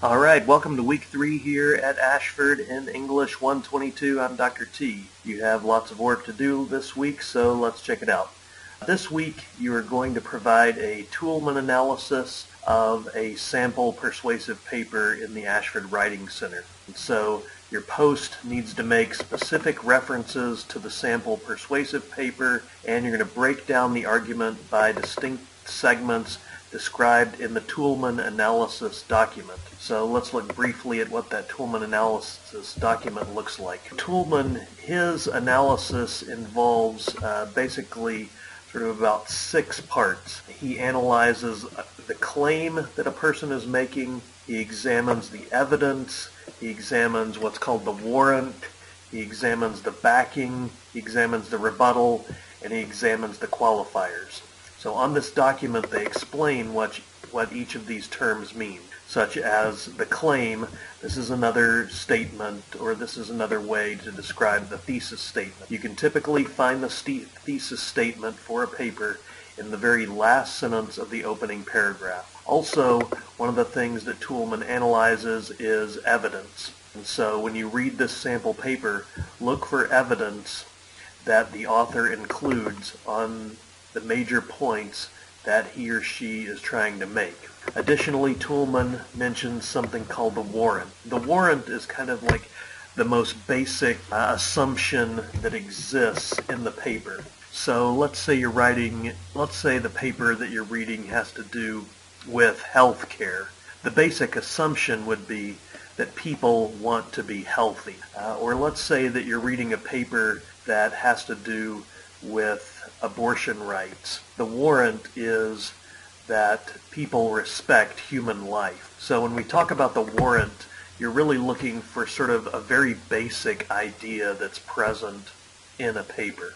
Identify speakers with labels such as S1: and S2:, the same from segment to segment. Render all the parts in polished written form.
S1: All right, welcome to week 3 here at Ashford in English 122. I'm Dr. T. You have lots of work to do this week, so let's check it out. This week you are going to provide a Toulmin analysis of a sample persuasive paper in the Ashford Writing Center. So your post needs to make specific references to the sample persuasive paper, and you're going to break down the argument by distinct segments described in the Toulmin analysis document. So let's look briefly at what that Toulmin analysis document looks like. Toulmin, his analysis involves basically sort of about 6 parts. He analyzes the claim that a person is making, he examines the evidence, he examines what's called the warrant, he examines the backing, he examines the rebuttal, and he examines the qualifiers. So on this document they explain what each of these terms mean, such as the claim. This is another statement, or this is another way to describe the thesis statement. You can typically find the thesis statement for a paper in the very last sentence of the opening paragraph. Also, one of the things that Toulmin analyzes is evidence. And so when you read this sample paper, look for evidence that the author includes on the major points that he or she is trying to make. Additionally, Toulmin mentions something called the warrant. The warrant is kind of like the most basic assumption that exists in the paper. So let's say the paper that you're reading has to do with health care. The basic assumption would be that people want to be healthy. Or let's say that you're reading a paper that has to do with abortion rights. The warrant is that people respect human life. So when we talk about the warrant, you're really looking for sort of a very basic idea that's present in a paper.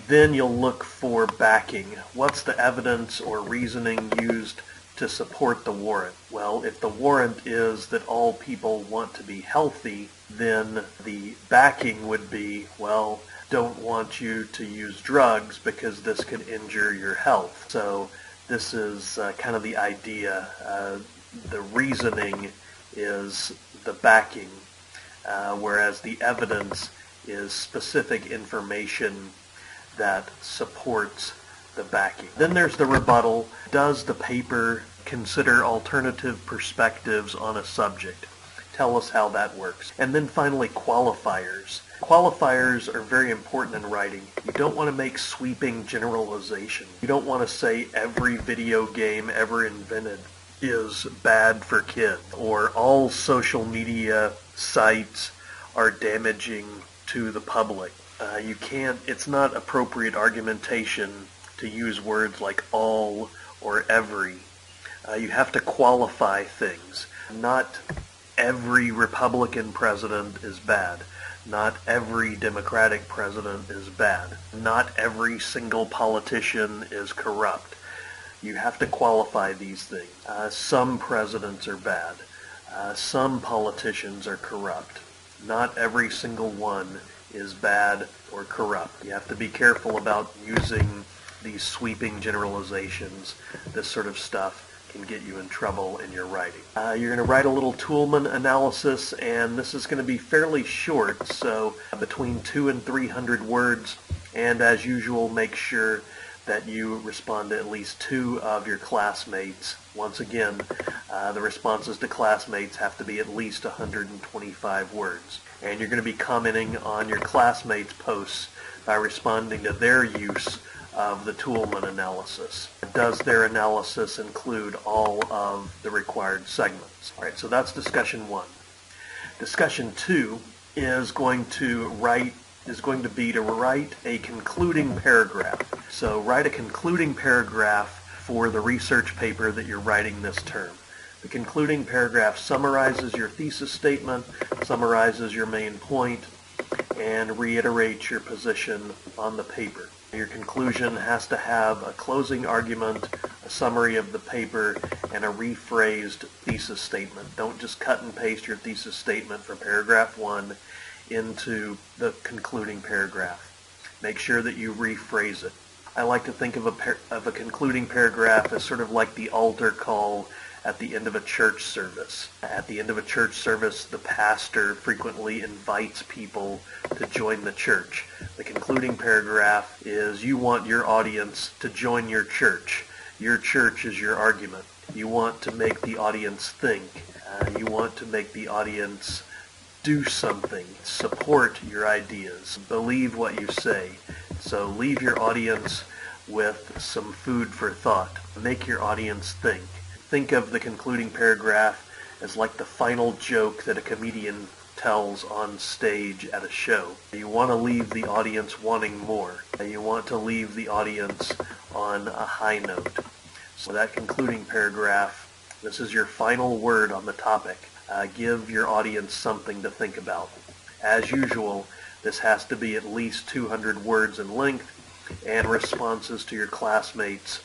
S1: Then you'll look for backing. What's the evidence or reasoning used to support the warrant? Well, if the warrant is that all people want to be healthy, then the backing would be, well, don't want you to use drugs because this could injure your health. So this is kind of the idea. The reasoning is the backing, whereas the evidence is specific information that supports the backing. Then there's the rebuttal. Does the paper consider alternative perspectives on a subject? Tell us how that works. And then finally, qualifiers. Qualifiers are very important in writing. You don't want to make sweeping generalizations. You don't want to say every video game ever invented is bad for kids, or all social media sites are damaging to the public. It's not appropriate argumentation to use words like all or every. You have to qualify things. Not every Republican president is bad. Not every Democratic president is bad. Not every single politician is corrupt. You have to qualify these things. Some presidents are bad. Some politicians are corrupt. Not every single one is bad or corrupt. You have to be careful about using these sweeping generalizations. This sort of stuff can get you in trouble in your writing. You're going to write a little Toulmin analysis, and this is going to be fairly short, so between 200 and 300 words, and as usual, make sure that you respond to at least 2 of your classmates. Once again, the responses to classmates have to be at least 125 words. And you're going to be commenting on your classmates' posts by responding to their use of the Toulmin analysis. Does their analysis include all of the required segments? All right, so that's discussion 1. Discussion 2 is going to be to write a concluding paragraph. So write a concluding paragraph for the research paper that you're writing this term. The concluding paragraph summarizes your thesis statement, summarizes your main point, and reiterates your position on the paper. Your conclusion has to have a closing argument, a summary of the paper, and a rephrased thesis statement. Don't just cut and paste your thesis statement from paragraph 1 into the concluding paragraph. Make sure that you rephrase it. I like to think of a concluding paragraph as sort of like the altar call at the end of a church service. At the end of a church service, the pastor frequently invites people to join the church. The concluding paragraph is you want your audience to join your church. Your church is your argument. You want to make the audience think. You want to make the audience do something, support your ideas, believe what you say. So leave your audience with some food for thought. Make your audience think. Think of the concluding paragraph as like the final joke that a comedian tells on stage at a show. You want to leave the audience wanting more. You want to leave the audience on a high note. So that concluding paragraph, this is your final word on the topic. Give your audience something to think about. As usual, this has to be at least 200 words in length, and responses to your classmates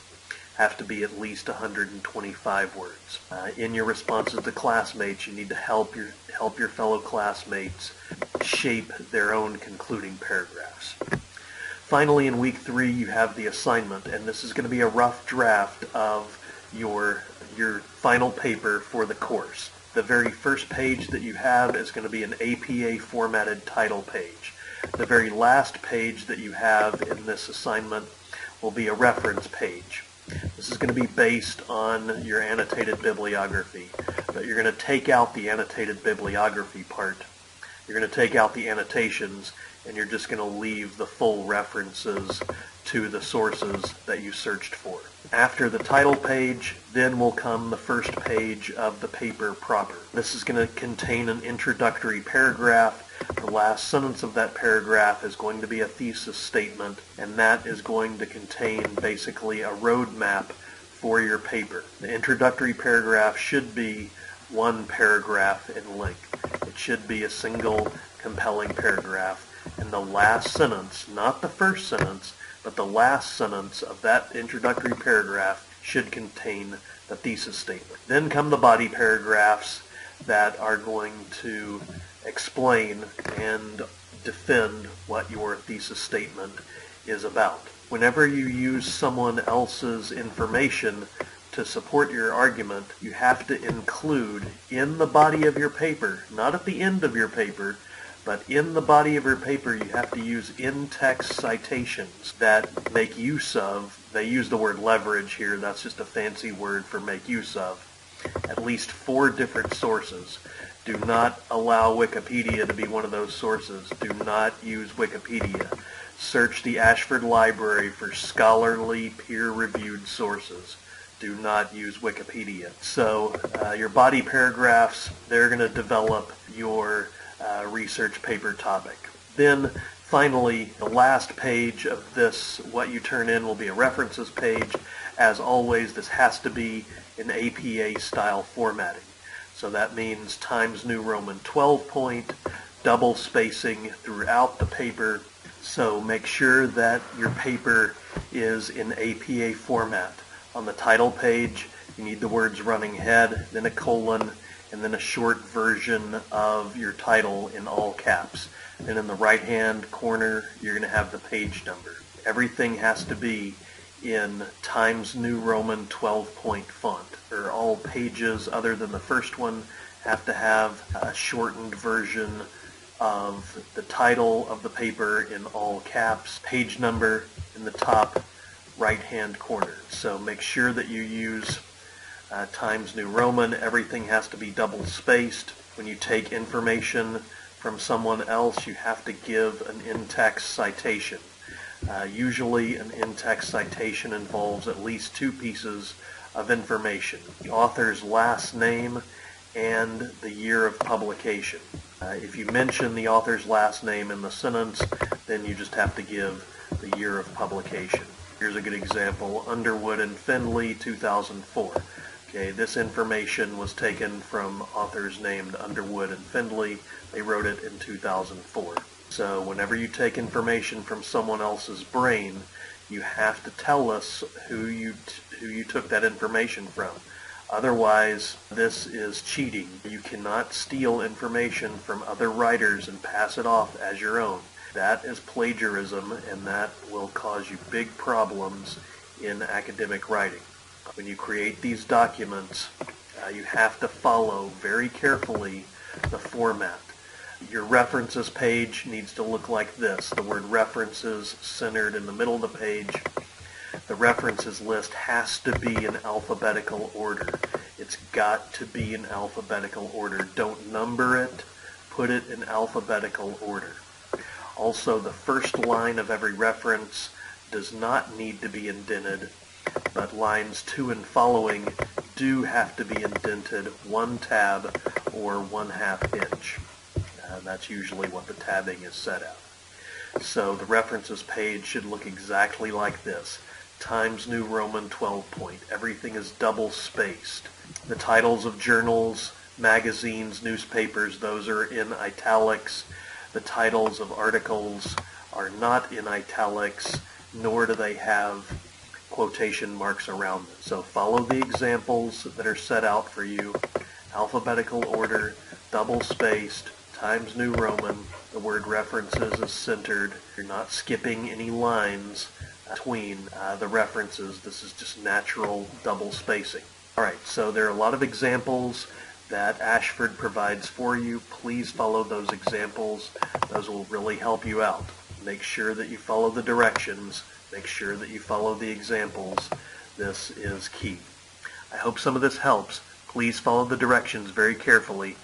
S1: have to be at least 125 words. In your responses to classmates, you need to help your fellow classmates shape their own concluding paragraphs. Finally, in week 3, you have the assignment, and this is going to be a rough draft of your final paper for the course. The very first page that you have is going to be an APA formatted title page. The very last page that you have in this assignment will be a reference page. This is going to be based on your annotated bibliography, but you're going to take out the annotated bibliography part. You're going to take out the annotations, and you're just going to leave the full references to the sources that you searched for. After the title page, then will come the first page of the paper proper. This is going to contain an introductory paragraph. The last sentence of that paragraph is going to be a thesis statement, and that is going to contain basically a roadmap for your paper. The introductory paragraph should be 1 paragraph in length. It should be a single compelling paragraph, and the last sentence, not the first sentence, but the last sentence of that introductory paragraph should contain the thesis statement. Then come the body paragraphs that are going to explain and defend what your thesis statement is about. Whenever you use someone else's information to support your argument, you have to include in the body of your paper, not at the end of your paper, but in the body of your paper, you have to use in-text citations that make use of, they use the word leverage here, that's just a fancy word for make use of, at least 4 different sources. Do not allow Wikipedia to be one of those sources. Do not use Wikipedia. Search the Ashford Library for scholarly, peer-reviewed sources. Do not use Wikipedia. So your body paragraphs, they're going to develop your research paper topic. Then finally, the last page of this, what you turn in, will be a references page. As always, this has to be in APA style formatting. So that means Times New Roman 12 point, double spacing throughout the paper. So make sure that your paper is in APA format. On the title page, you need the words running head, then a colon, and then a short version of your title in all caps. And in the right-hand corner, you're going to have the page number. Everything has to be in Times New Roman 12-point font, or all pages other than the first one have to have a shortened version of the title of the paper in all caps, page number in the top right-hand corner. So make sure that you use Times New Roman. Everything has to be double spaced. When you take information from someone else, you have to give an in-text citation. Usually an in-text citation involves at least 2 pieces of information: the author's last name and the year of publication. If you mention the author's last name in the sentence, then you just have to give the year of publication. Here's a good example: Underwood and Findley, 2004. Okay, this information was taken from authors named Underwood and Findley. They wrote it in 2004. So whenever you take information from someone else's brain, you have to tell us who you took that information from. Otherwise, this is cheating. You cannot steal information from other writers and pass it off as your own. That is plagiarism, and that will cause you big problems in academic writing. When you create these documents, You have to follow very carefully the format. Your references page needs to look like this. The word references centered in the middle of the page. The references list has to be in alphabetical order. It's got to be in alphabetical order. Don't number it. Put it in alphabetical order. Also, the first line of every reference does not need to be indented, but lines 2 and following do have to be indented 1 tab or 1/2 inch. That's usually what the tabbing is set at. So the references page should look exactly like this. Times New Roman 12 point. Everything is double spaced. The titles of journals, magazines, newspapers, those are in italics. The titles of articles are not in italics, nor do they have quotation marks around them. So follow the examples that are set out for you. Alphabetical order, double spaced, Times New Roman. The word references is centered. You're not skipping any lines between the references. This is just natural double spacing. All right, so there are a lot of examples that Ashford provides for you. Please follow those examples. Those will really help you out. Make sure that you follow the directions. Make sure that you follow the examples. This is key. I hope some of this helps. Please follow the directions very carefully.